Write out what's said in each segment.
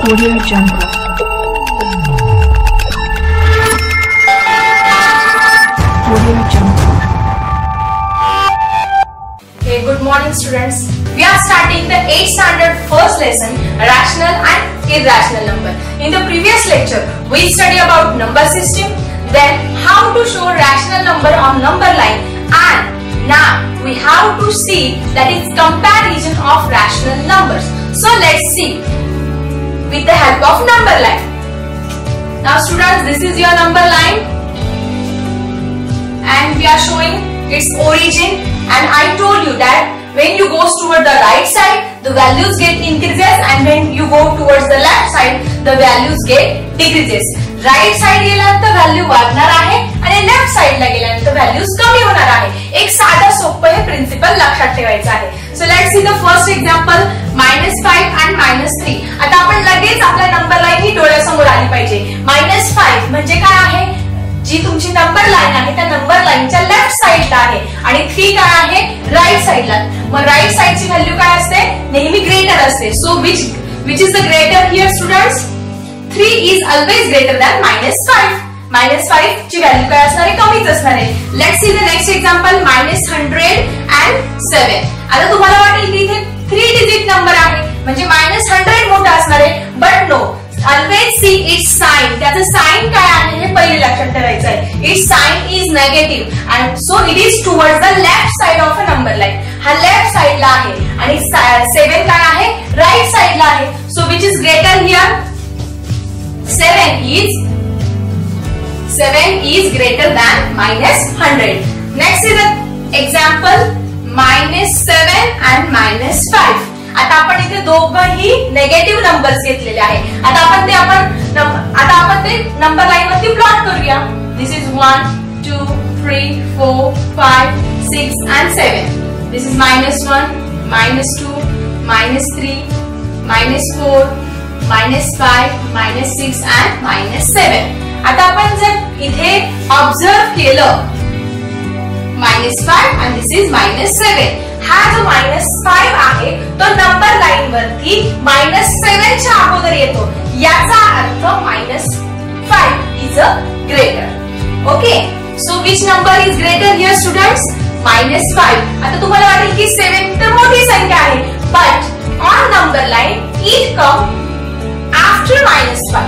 Audio Jungle. Audio Jungle. Hey, good morning students. We are starting the 8th standard first lesson, rational and irrational number. In the previous lecture, we studied about number system, then how to show rational number on number line, and now we have to see that is comparison of rational numbers. So let's see with the help of number line. Now students, this is your number line and we are showing its origin, and I told you that when you go toward the right side the values get increases and when you go towards the left side the values get decreases. Right side गेल्यानंतर value वाढणार आहे आणि left साइडला गेल्यानंतर values कमी होणार आहे. एक साधा सोपं हे प्रिन्सिपल लक्षात ठेवायचं आहे. So let's see the first example -5 and -3. आता आपण लगेच आपल्या नंबर लाईन ही डोळ्यासमोर आली पाहिजे. -5 म्हणजे काय आहे, जी तुमची नंबर लाईन आहे त्या नंबर लाईनच्या लेफ्ट साइडला आहे आणि 3 काय आहे राइट साइडला. मग राइट साइडची व्हॅल्यू काय असते, नेहमी ग्रेटर असते. So which is the greater here students? 3 is always greater than -5. -5 ची व्हॅल्यू काय असणार आहे, कमीच असणार आहे. Let's see the next example -107. आता तुम्हाला वाटेल की इथे 3 डिजिट नंबर आहे म्हणजे -100 मोठा असणार आहे, but no, always see it's sign. त्याचं साइन काय आहे हे पहिले लक्षात ठेवायचं आहे. It's sign is negative and so it is towards the left side of a number line. हा लेफ्ट साइडला आहे आणि 7 काय आहे राइट साइडला आहे. So which is greater here? 7 is greater than -100. Next is the example -7 and -5. आता आपण इथे दोघंही नेगेटिव्ह नंबर्स घेतलेले आहे. आता आपण ते नंबर लाईन वरती प्लॉट करूया. दिस is 1 2 3 4 5 6 and 7. This is -1 -2 -3 -4 -5 -6 and -7. आता आपण जर इथे ऑब्झर्व केलं -5 and this is -7. हा जो -5 आहे तो नंबर लाईन वरती -7 च्या अगोदर येतो. याचा अर्थ -5 is a greater. Okay, so which number is greater here students? -5. आता तुम्हाला वाटेल की 7 तर मोठी संख्या आहे, but on number line it come after -5.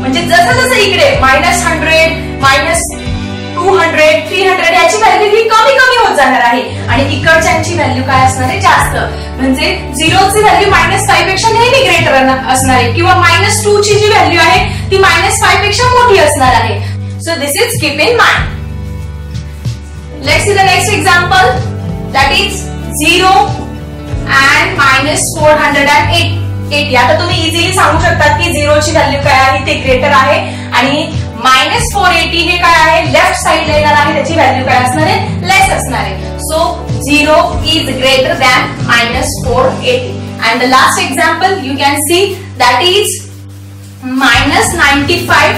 म्हणजे जसं जसं इकडे -100 -200 300 याची व्हॅल्यू ही कमी कमी होत जाणार आहे आणि इकडच्यांची व्हॅल्यू काय असणार आहे, जास्त. म्हणजे 0 ची व्हॅल्यू -5 पेक्षा नेहमी ग्रेटर असणार आहे किंवा -2 ची जी व्हॅल्यू आहे ती -5 पेक्षा मोठी असणार आहे. So this is keep in mind. Let's see the next example, that is 0 and -480. आता तुम्ही इझिली सांगू शकता की 0 ची व्हॅल्यू काय आहे ते ग्रेटर आहे आणि -480 हे काय आहे लेफ्ट साइड ला येणार आहे, त्याची व्हॅल्यू काय असणार आहे, लेस असणार आहे. So 0 is greater than -480. And the last example you can see that is -95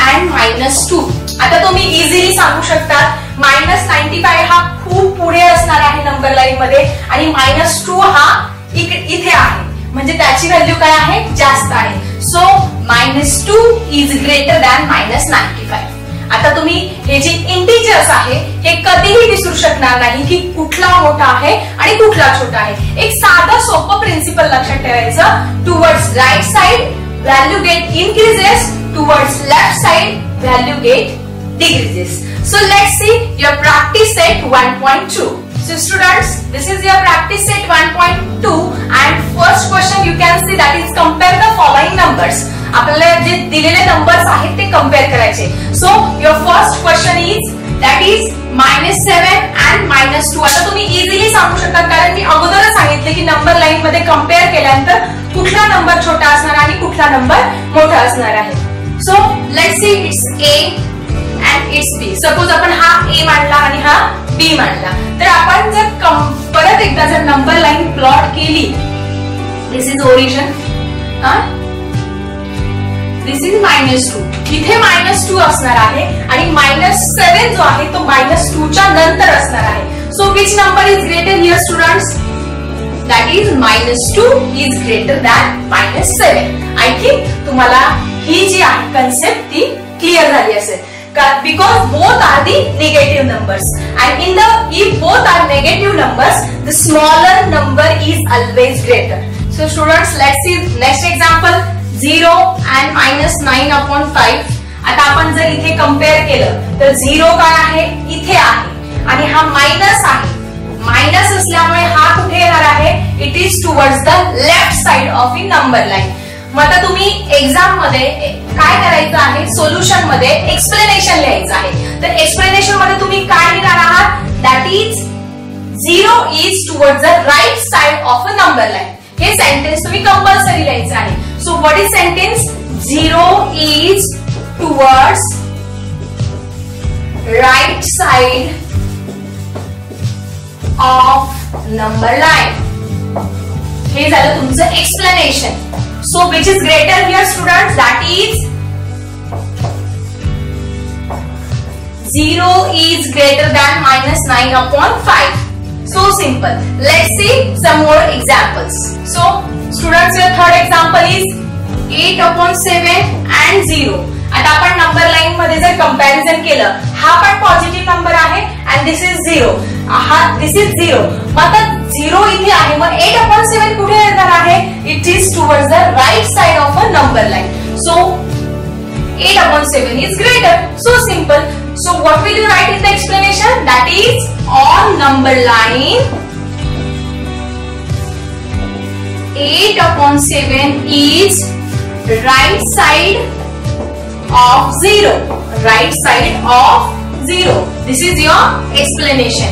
and -2. आता तुम्ही इझिली सांगू शकता -95 हा खूप पुढे असणार आहे नंबर लाईन मध्ये आणि -2 हा इथे आहे म्हणजे त्याची व्हॅल्यू काय आहे, जास्त आहे. So -2 is greater than -95. आता तुम्ही हे जे इंटिजर्स आहे हे कधीही विसरू शकणार नाही की कुठला मोठा आहे आणि कुठला छोटा आहे. एक साधं सोपं प्रिन्सिपल लक्षात ठेवायचं. Towards right side value get increases, towards left side value get decreases. So let's see your practice set 1.2. So students, this is your practice set 1.2 and first question you can see that is compare the following numbers. आपल्याला जे दिलेले numbers आहेत ते compare करायचे. So your first question is that is -7 and -2. आता तुम्ही easily सांगू शकता कारण मी अगोदरच सांगितले की नंबर लाईन मध्ये कंपेअर केल्यानंतर कुठला नंबर छोटा असणार आणि कुठला नंबर मोठा असणार आहे. So let's see it's A and it's B. Suppose आपण हा A मानला आणि हा B मानला तर आपण जर परत एकदा जर नंबर लाईन प्लॉट केली, दिस इज ओरिजिन, दिस इज -2. इथे -2 असणार आहे आणि -7 जो आहे तो -2 च्या नंतर असणार आहे. So which number is greater here students? That is -2 is greater than -7. I think तुम्हाला ही जी आहे कन्सेप्ट ती क्लिअर झाली असेल. Because both are the negative numbers, and if both are negative numbers, the smaller number is always greater. So students, let's see next example. 0 and -9/5. आता आपण जर इथे compare केलं तर 0 काय आहे, इथे आहे आणि हा मायनस आहे. मायनस असल्यामुळे हा कुठे येणार आहे, it is towards the left side of the number line. मग आता तुम्ही एक्झाम मध्ये काय करायचं आहे, सोल्युशन मध्ये एक्सप्लेनेशन लिहायचं आहे. तर एक्सप्लेनेशन मध्ये तुम्ही काय लिहिणार आहात, that is 0 is towards the right side of a number line. हे सेंटेन्स तुम्ही कंपल्सरी लिहायचं आहे. So what is sentence, 0 is towards right side of number line. हे झालं तुमचं explanation. So which is greater here students, that is 0 is greater than -9/5. So simple. Let's see some more examples. So students, your third example is 8/7 and 0. आता आपण number line मध्ये जर comparison केलं, हा पण पॉझिटिव्ह नंबर आहे and this is 0. This is 0. मग आता 0 इथे आहे, मग 8/7 कुठे येणार आहे, it is towards the right side of a number line. So 8/7 is greater. So simple. So what will you write in the explanation, that is on number line 8/7 is right side of 0. Right side of 0. This is your explanation.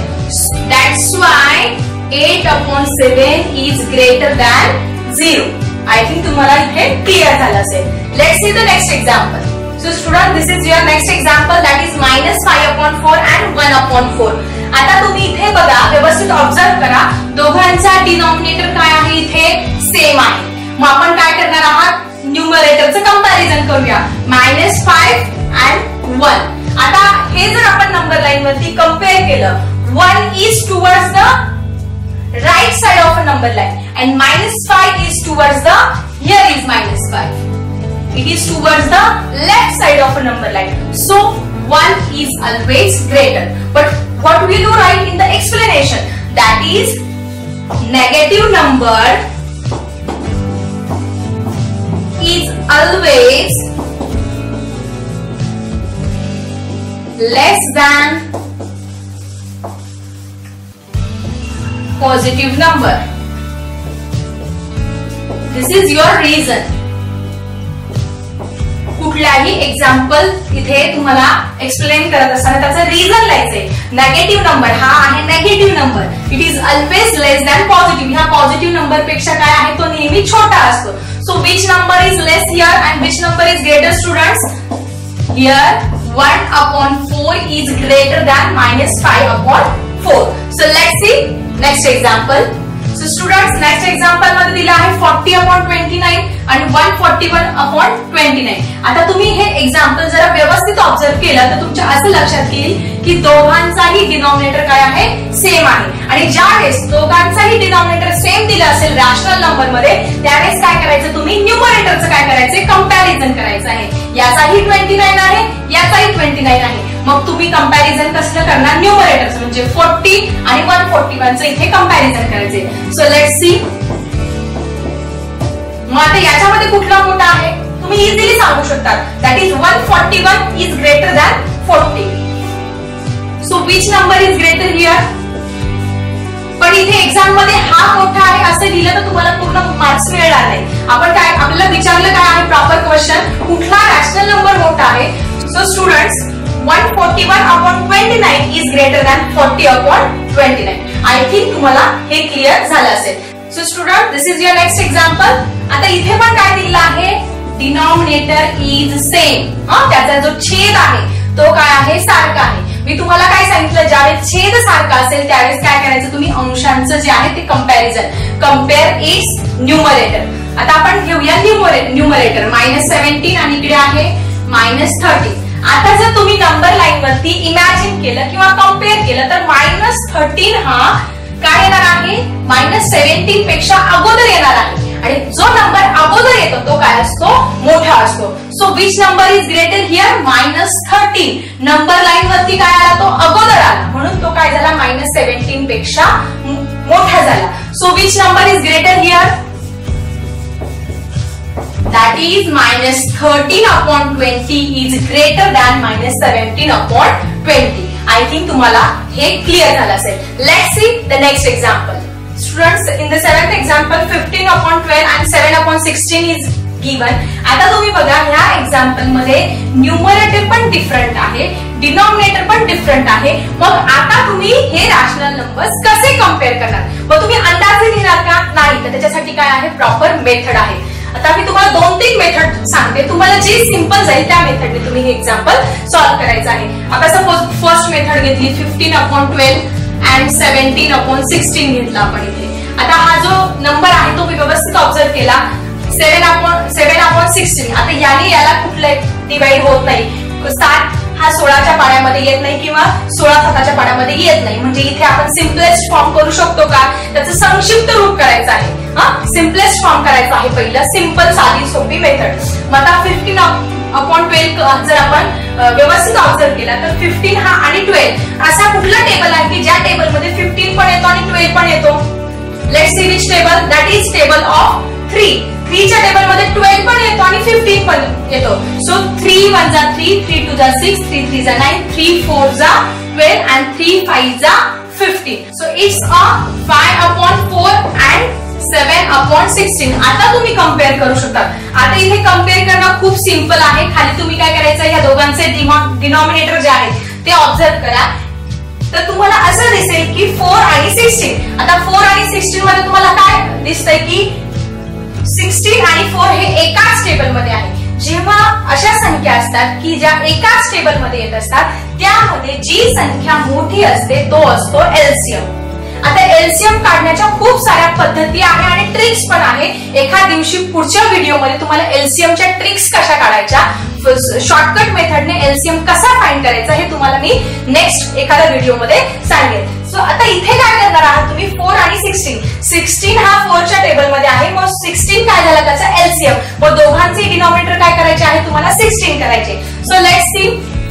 That's why 8/7 is greater than 0. I think तुम्हाला इथे clear झालं असेल. Let's see the next example. So student, this is your next example, that is -5/4 and 1/4. आता तुम्ही इथे बघा, व्यवस्थित observe करा, दोघांचा डिनॉमिनेटर काय आहे, इथे सेम आहे. मग आपण काय करणार आहात, न्यूमरेटरचं कंपॅरिझन करूया, -5 and 1. आता हे जर आपण नंबर लाईन वरती कंपेअर केलं, 1 is towards the right side of a number line and -5 is towards the, here is -5. It is towards the left side of a number line. So 1 is always greater. But what will you write in the explanation? That is negative number is always less than positive number. This is your reason. कुठल्याही example इथे तुम्हाला explain करत असताना त्याचं reason लिहायचंय. Negative number हा आहे negative number, it is always less than positive. ह्या पॉझिटिव्ह नंबर पेक्षा काय आहे, तो नेहमी छोटा असतो. So which number is less here and which number is greater students, here 1/4 is greater than -5/4. So let's see next example. So students, next example मध्ये दिला आहे 40/29 आणि 141/29. आता तुम्ही हे एक्झाम्पल जरा व्यवस्थित ऑब्झर्व केलं तर तुमच्या असं लक्षात येईल की दोघांचाही डिनॉमिनेटर काय आहे, सेम आहे. आणि ज्यावेळेस दोघांचाही डिनॉमिनेटर सेम दिला असेल रॅशनल नंबर मध्ये, त्यावेळेस काय करायचं, तुम्ही न्यूमरेटरचं काय करायचं, कंपॅरिझन करायचं आहे. याचाही 29 आहे, याचाही 29 आहे. मग तुम्ही कंपॅरिझन कसं करणार, न्यूमरेटरचं म्हणजे 40 आणि 141चं इथे कंपॅरिझन करायचे. So let's see. मग आता याच्यामध्ये कुठला मोठा आहे तुम्ही इझिली सांगू शकता, that is 141 is greater than 40. So which number is greater here. पण इथे एक्झाम मध्ये हा मोठा आहे असं दिलं तर तुम्हाला पूर्ण मार्क्स मिळणार नाही. आपण काय, आपल्याला विचारलं काय आहे प्रॉपर क्वेश्चन, कुठला रॅशनल नंबर मोठा आहे. So students, 141/29 is greater than 40/29. I think तुम्हाला हे क्लिअर झालं असेल. So student, this is your next example. आता इथे पण काय दिलेलं आहे, डिनॉमिनेटर इज सेम. त्याचा जो छेद आहे तो काय आहे, सारखा आहे. मी तुम्हाला काय सांगितलं, ज्यावेळेस छेद सारखा असेल त्यावेळेस काय करायचं, तुम्ही अंशांचं जे आहे ते कंपॅरिझन, कम्पेअर इट्स न्यूमरेटर. आता आपण घेऊया न्यूमरेटर -17 आणि इकडे आहे -30. आता जर तुम्ही नंबर लाईन वरती इमॅजिन केलं किंवा कम्पेअर केलं तर -13 हा काय येणार आहे, -17 पेक्षा अगोदर येणार आहे आणि जो नंबर अगोदर येतो तो काय असतो, मोठा असतो. So which number is greater here, -13. Number line वरती काय आला, तो अगोदर आला म्हणून तो काय झाला, -17 पेक्षा मोठा झाला. So which number is greater here, that is -13/20 is greater than -17/20. I think तुम्हाला हे क्लियर झालं असेल. Let's see the next example. Students, in the 7th example 15/12 and 7/16 is given. आता तुम्ही बघा ह्या एक्झाम्पल मध्ये न्यूमरेटर पण डिफरंट आहे, डिनॉमिनेटर पण डिफरंट आहे. मग आता तुम्ही हे रॅशनल नंबर्स कसे कम्पेअर करणार, मग तुम्ही अंदाजे लिहिणार का, नाही. तर त्याच्यासाठी काय आहे, प्रॉपर मेथड आहे. आता मी तुम्हाला 2-3 मेथड सांगते, तुम्हाला जे सिंपल जाईल त्या मेथडने तुम्ही हे एक्झाम्पल सॉल्व्ह करायचं आहे. आता सपोज फर्स्ट मेथड घेतली 15/12 अँड 17/16 घेतला आपण इथे. आता हा जो नंबर आहे तो मी व्यवस्थित ऑब्झर्व केला, 7/16. आता याने याला कुठलं डिवाइड होत नाही, 7 हा 16च्या पाड्यामध्ये येत नाही किंवा 16 7च्या पाड्यामध्ये येत नाही. म्हणजे इथे आपण सिम्पलेस्ट फॉर्म करू शकतो का, त्याचं संक्षिप्त रूप करायचं आहे. सिम्पलेस्ट फॉर्म करायचं आहे पहिलं, सिंपल साधी सोपी मेथड. मग आता 15/12 जर आपण व्यवस्थित ऑब्झर्व केला तर 15 हा आणि 12 असा कुठला टेबल आहे की ज्या टेबलमध्ये 15 पण येतो आणि 12 पण येतो. Let's see which table, that is table of 3. 3च्या टेबलमध्ये 12 पण येतो आणि 15 पण येतो. सो 3 1 जा 3, 3 2 जा 6, 3 3 जा 9, 3 4 जा 12 and 3 5 जा 15. So it's a 5/4 and 7/16. आता तुम्ही कम्पेअर करू शकता. आता इथे कम्पेअर करणं खूप सिंपल आहे. खाली तुम्ही काय करायचं, या दोघांचे डिनॉमिनेटर जे आहेत ते ऑब्झर्व करा. तर तुम्हाला असं दिसेल की 4 आणि 16. आता 4 आणि 16 मध्ये तुम्हाला काय दिसतंय की 16 आणि 4 हे एकाच टेबलमध्ये आहे. जेव्हा अशा संख्या असतात की ज्या एकाच टेबलमध्ये येत असतात त्यामध्ये जी संख्या मोठी असते तो असतो एलसीएम. आता एलसीएम काढण्याच्या खूप साऱ्या पद्धती आहे आणि ट्रिक्स पण आहे. एका दिवशी पुढच्या व्हिडिओमध्ये तुम्हाला एलसीएमच्या ट्रिक्स कशा काढायच्या, शॉर्टकट मेथडने एलसीएम कसा फाइंड करायचा हे तुम्हाला मी नेक्स्ट एखाद्या व्हिडिओमध्ये सांगेन. सो आता इथे काय करणार आहात तुम्ही, 4 आणि 16. 16 हा 4च्या टेबलमध्ये आहे, मग 16 काय झाला त्याचा एलसीएम. मग दोघांचे डिनॉमिनेटर काय करायचे आहे, तुम्हाला 16 करायचे. सो लेट्स सी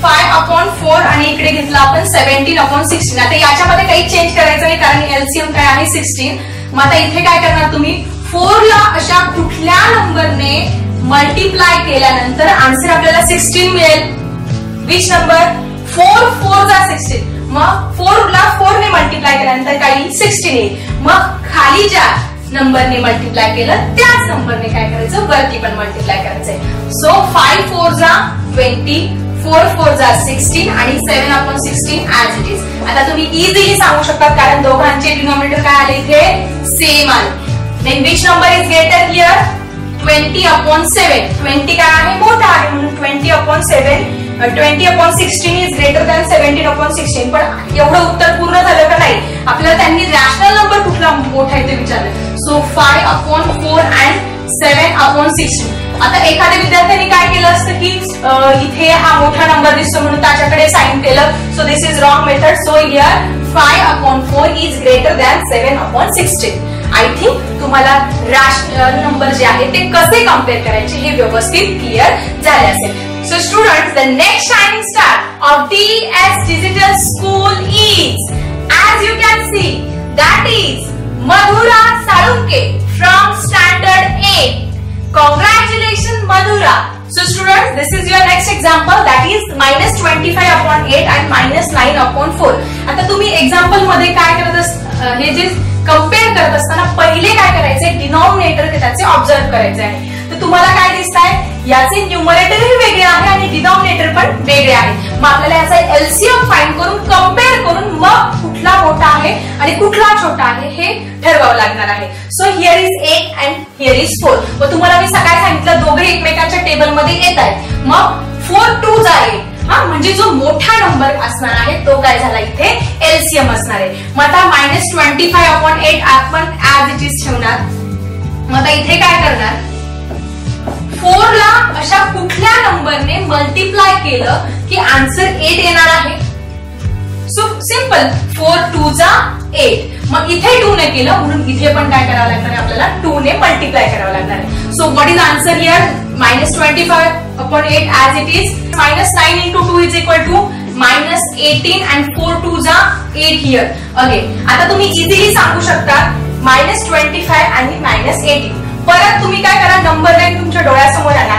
5/4 आणि इकडे घेतला आपण 17/16. आता याच्यामध्ये काही चेंज करायचं नाही कारण एलसीएम काय आहे 16. मग आता इथे काय करणार तुम्ही, 4 ला अशा कुठल्या नंबरने मल्टिप्लाय केल्यानंतर आन्सर आपल्याला 16 मिळेल. विच नंबर, 4 4 जा 16. मग 4 ला 4 ने मल्टिप्लाय केल्यानंतर काही 16 येईल. मग खाली ज्या नंबरने मल्टिप्लाय केलं त्याच नंबरने काय करायचं, वरती पण मल्टिप्लाय करायचंय. सो 5 4 जा 20, 4 4 जा 16 आणि 7/16 ऍज इट इज. आता तुम्ही इझिली सांगू शकता कारण दोघांचे डिनॉमिनेटर काय आले इथे, सेम आले. Then which number is greater here, 20/7. 20 काय आहे, मोठा आहे म्हणून 20/7. 20/16 इज ग्रेटर दॅन 17/16. पण एवढं उत्तर पूर्ण झालं का नाही, आपल्याला त्यांनी रॅशनल नंबर कुठला मोठा आहे ते विचारलं. So 5/4 and 7/16. आता एखाद्या विद्यार्थ्यांनी काय केलं असतं की इथे हा मोठा नंबर दिसतो म्हणून त्याच्याकडे साइन केलं. So this is wrong method. So here 5/4 is greater than 7/16. I think तुम्हाला रॅशनल नंबर जे आहे ते कसे कम्पेअर करायचे हे व्यवस्थित क्लिअर झाले असेल. So students, the next shining star of DS Digital School is, as you can see, that is Madhura Salunke from Standard 8. Congratulations Madhura. So students, this is your next example, that is -25/8 and -9/4. आता तुम्ही example मध्ये काय करत हे जे compare करत असताना पहिले काय करायचे, डिनॉमिनेटर त्याचे ऑब्झर्व करायचे आहे. तर तुम्हाला काय दिसत आहे, याचे न्यूमरेटरही वेगळे आहे आणि डिनॉमिनेटर पण वेगळे आहे. मग आपल्याला याचा एलसीएम फाइंड करून कम्पेअर करून मग कुठला मोठा आहे आणि कुठला छोटा आहे हे ठरवावं लागणार आहे. So here is 8 and here is 4. मग तुम्हाला मी सकाळी सांगितलं दोघे एकमेकांच्या टेबलमध्ये येत आहेत. मग 4 2 जा 8. म्हणजे जो मोठा नंबर असणार आहे तो काय झाला इथे एलसीएम असणार आहे. मग आता -25/8 आपण ऍज इट इज ठेवणार. मग आता इथे काय करणार, 4 ला अशा कुठल्या नंबरने मल्टिप्लाय केलं की आन्सर 8 येणार आहे. सो सिंपल, 4 2 जा 8. मग इथे 2 ने केलं म्हणून इथे पण काय करावं लागणार आहे आपल्याला 2 ने मल्टिप्लाय करावं लागणार आहे. So what is answer here? -25/8 as it is. -9 into 2 is equal to -18 and 4 2s are 8 here. Again आता तुम्ही इझिली सांगू शकता -25 आणि -18. परत तुम्ही काय करा, नंबर लाईन तुमच्या डोळ्यासमोर आणा.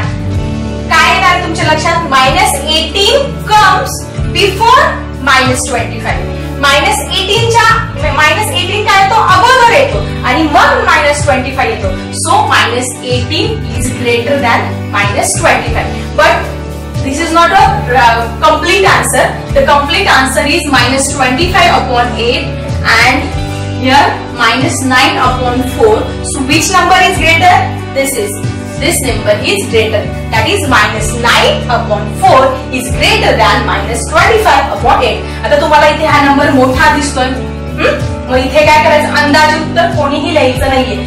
काय येणार तुमच्या लक्षात? -18 कम्स बिफोर -25. -18 काय येतो? अगोदर येतो आणि मग -25 येतो. So -18 is greater than -25. But this is not a complete answer. The complete answer is -25/8 and here -9/4. So which number is greater? This number is greater. That is -9/4 is greater than -25/8. आता तुम्हाला इथे हा number मोठा दिसतोय. मग इथे काय करायचं? अंदाजे उत्तर कोणीही लिहायचं नाहीये.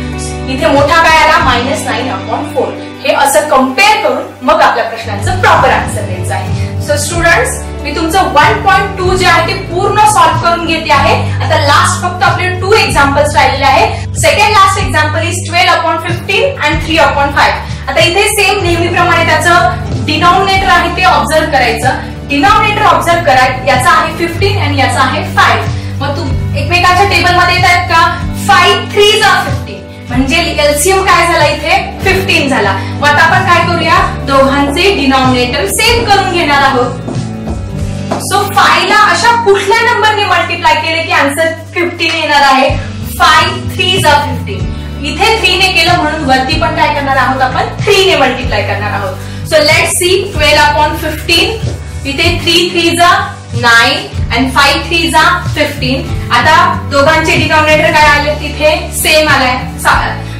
इथे मोठा काय आला? -9/4. हे असं कम्पेअर करून मग आपल्या प्रश्नाचं प्रॉपर आन्सर द्यायचं आहे. सो स्टुडंट्स, मी तुमचं 1.2 जे आहे ते पूर्ण सॉल्व्ह करून घेते आहे. आता लास्ट फक्त आपले 2 एक्झाम्पल्स राहिलेले आहे. Second last example is 12/15 and 3/5. आता इथे सेम नेहमीप्रमाणे त्याचं डिनॉमिनेटर आहे ते ऑब्झर्व करायचं. डिनॉमिनेटर ऑब्झर्व करा. याचा आहे 15 आणि याचा आहे 5. मग तू एकमेकांच्या टेबल मध्ये येत आहेत का? 5 3s are 15 म्हणजे एलसीएम काय झाला इथे? 15 झाला. मग आता आपण काय करूया? दोघांचे डिनॉमिनेटर सेम करून घेणार आहोत. सो 5 ला अशा कुठल्या नंबरने मल्टिप्लाय केले की आन्सर 15 येणार आहे? 5 3s are 15. इथे 3 ने केलं म्हणून वरती पण काय करणार आहोत आपण? 3 ने मल्टिप्लाय करणार आहोत. So let's see 12/15. इथे 3 3s are 9 and 5 3s are 15. आता दोघांचे डिनॉमिनेटर काय आले? तिथे सेम आलाय.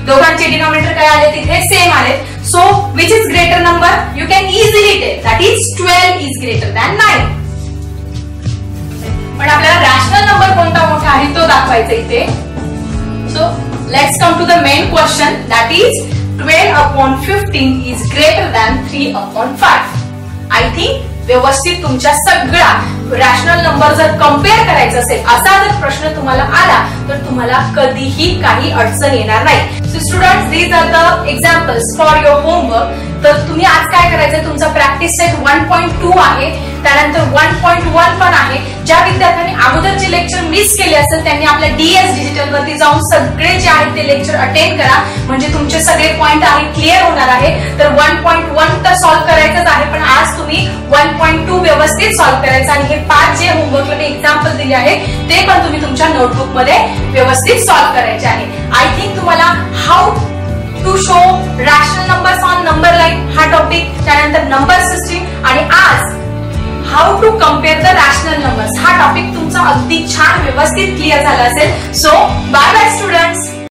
दोघांचे डिनॉमिनेटर काय आले? तिथे सेम आले. So which is greater number? You can easily tell that is 12 is greater than 9. पण आपल्याला रॅशनल नंबर कोणता मोठा आहे तो दाखवायचा इथे. So let's come to the main question that is 12/15 is greater than 3/5. I think व्यवस्थित तुमच्या सगळ्या रॅशनल नंबर जर कम्पेअर करायचं असेल, असा जर प्रश्न तुम्हाला आला तर तुम्हाला कधीही काही अडचण येणार नाही. So students, these are the examples for your homework. तर तुम्ही आज काय करायचं? तुमचा प्रॅक्टिस सेट 1.2 आहे, त्यानंतर 1.1 पण आहे. ज्या विद्यार्थ्यांनी अगोदरचे लेक्चर मिस केले असेल त्यांनी आपल्या DS डिजिटल वरती जाऊन सगळे जे आहेत ते लेक्चर अटेंड करा, म्हणजे तुमचे सगळे पॉइंट आहे क्लिअर होणार आहे. तर 1.1 तर सॉल्व्ह करायचंच आहे, पण आज तुम्ही 1.2 व्यवस्थित सॉल्व्ह करायचं आणि हे 5 जे होमवर्कला मी एक्झाम्पल दिले आहे ते पण तुम्ही तुमच्या नोटबुक मध्ये व्यवस्थित सॉल्व्ह करायचे आहे. आय थिंक तुम्हाला how to show rational numbers on number line हा टॉपिक, त्यानंतर नंबर सिस्टीम आणि आज how to compare the rational numbers हा टॉपिक तुमचा अगदी छान व्यवस्थित क्लिअर झाला असेल. So bye bye student.